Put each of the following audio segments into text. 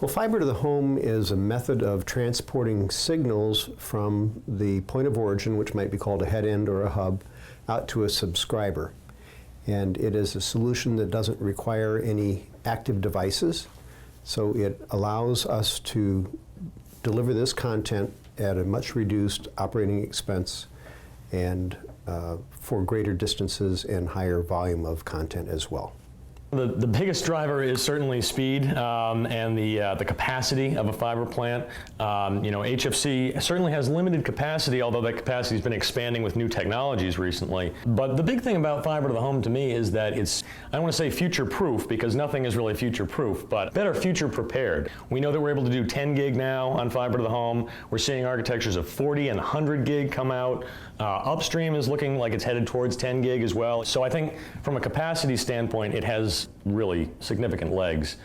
Well, fiber to the home is a method of transporting signals from the point of origin, which might be called a head end or a hub, out to a subscriber. And it is a solution that doesn't require any active devices, so it allows us to deliver this content at a much reduced operating expense and for greater distances and higher volume of content as well. The biggest driver is certainly speed and the capacity of a fiber plant. HFC certainly has limited capacity, although that capacity has been expanding with new technologies recently. But the big thing about fiber to the home to me is that it's, I don't want to say future-proof, because nothing is really future-proof, but better future-prepared. We know that we're able to do 10 gig now on fiber to the home. We're seeing architectures of 40 and 100 gig come out. Upstream is looking like it's headed towards 10 gig as well. So I think from a capacity standpoint, it has really significant legs.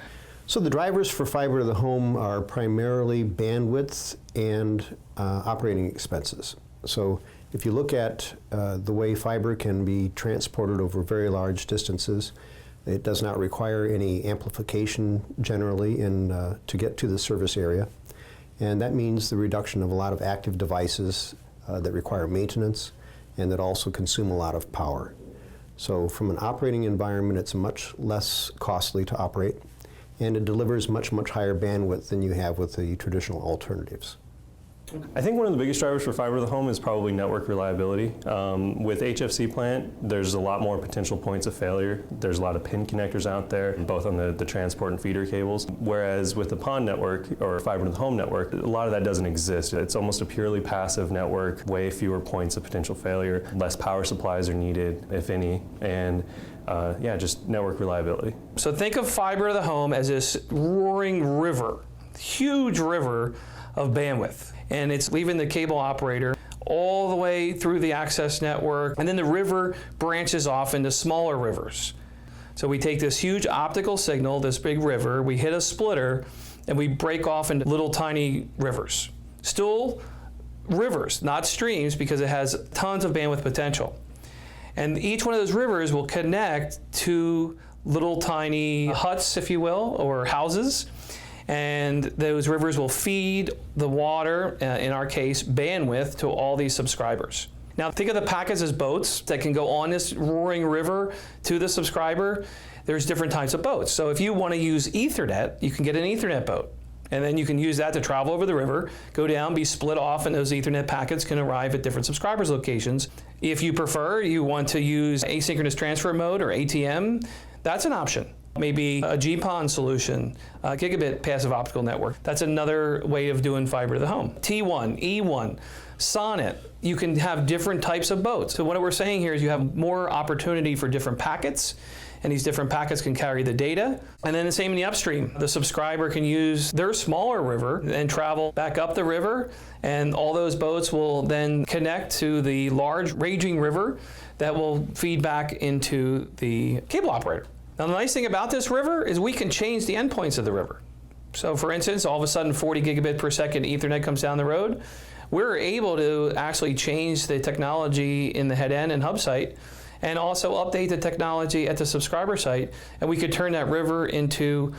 So the drivers for fiber to the home are primarily bandwidth and operating expenses. So if you look at the way fiber can be transported over very large distances, it does not require any amplification generally to get to the service area. And that means the reduction of a lot of active devices that require maintenance and that also consume a lot of power. So from an operating environment, it's much less costly to operate, and it delivers much, much higher bandwidth than you have with the traditional alternatives. I think one of the biggest drivers for fiber to the home is probably network reliability. With HFC plant, there's a lot more potential points of failure. There's a lot of pin connectors out there, both on the transport and feeder cables. Whereas with the PON network, or fiber to the home network, a lot of that doesn't exist. It's almost a purely passive network, way fewer points of potential failure, less power supplies are needed, if any, and just network reliability. So think of fiber to the home as this roaring river, huge river of bandwidth. And it's leaving the cable operator all the way through the access network, and then the river branches off into smaller rivers. So we take this huge optical signal, this big river, we hit a splitter, and we break off into little tiny rivers. Still rivers, not streams, because it has tons of bandwidth potential. And each one of those rivers will connect to little tiny huts, if you will, or houses. And those rivers will feed the water, in our case, bandwidth, to all these subscribers. Now think of the packets as boats that can go on this roaring river to the subscriber. There's different types of boats. So if you want to use Ethernet, you can get an Ethernet boat. And then you can use that to travel over the river, go down, be split off, and those Ethernet packets can arrive at different subscribers' locations. If you prefer, you want to use asynchronous transfer mode or ATM, that's an option. Maybe a GPON solution, a gigabit passive optical network. That's another way of doing fiber to the home. T1, E1, Sonnet. You can have different types of boats. So what we're saying here is you have more opportunity for different packets, and these different packets can carry the data. And then the same in the upstream. The subscriber can use their smaller river and travel back up the river, and all those boats will then connect to the large raging river that will feed back into the cable operator. Now the nice thing about this river is we can change the endpoints of the river. So for instance, all of a sudden 40 gigabit per second Ethernet comes down the road. We're able to actually change the technology in the head end and hub site, and also update the technology at the subscriber site, and we could turn that river into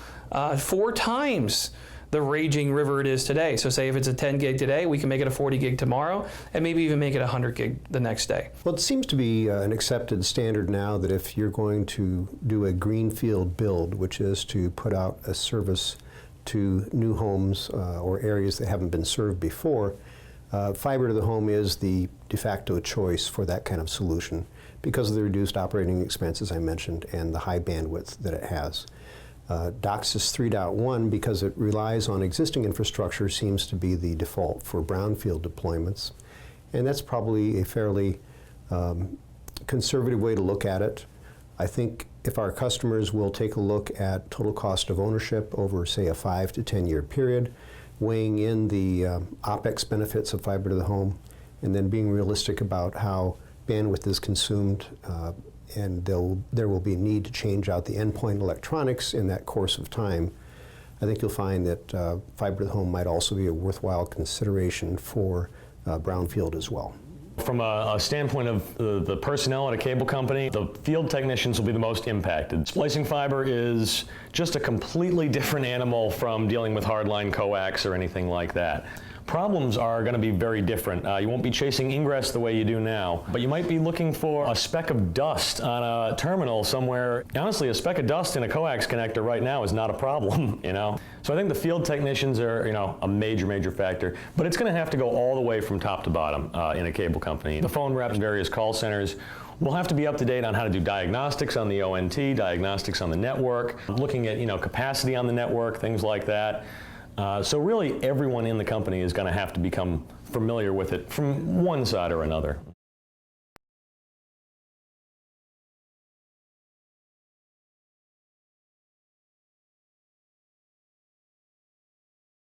4 times the raging river it is today. So say if it's a 10 gig today, we can make it a 40 gig tomorrow, and maybe even make it 100 gig the next day. Well, it seems to be an accepted standard now that if you're going to do a greenfield build, which is to put out a service to new homes or areas that haven't been served before, fiber to the home is the de facto choice for that kind of solution because of the reduced operating expenses I mentioned and the high bandwidth that it has. DOCSIS 3.1, because it relies on existing infrastructure, seems to be the default for brownfield deployments. And that's probably a fairly conservative way to look at it. I think if our customers will take a look at total cost of ownership over, say, a 5 to 10 year period, weighing in the OpEx benefits of fiber to the home, and then being realistic about how bandwidth is consumed, and there will be a need to change out the endpoint electronics in that course of time, I think you'll find that fiber to the home might also be a worthwhile consideration for brownfield as well. From a standpoint of the personnel at a cable company, the field technicians will be the most impacted. Splicing fiber is just a completely different animal from dealing with hardline coax or anything like that. Problems are going to be very different. You won't be chasing ingress the way you do now, but you might be looking for a speck of dust on a terminal somewhere. Honestly, a speck of dust in a coax connector right now is not a problem, you know? So I think the field technicians are, you know, a major factor, but it's going to have to go all the way from top to bottom in a cable company. The phone reps in various call centers will have to be up to date on how to do diagnostics on the ONT, diagnostics on the network, looking at, you know, capacity on the network, things like that. So really everyone in the company is going to have to become familiar with it from one side or another.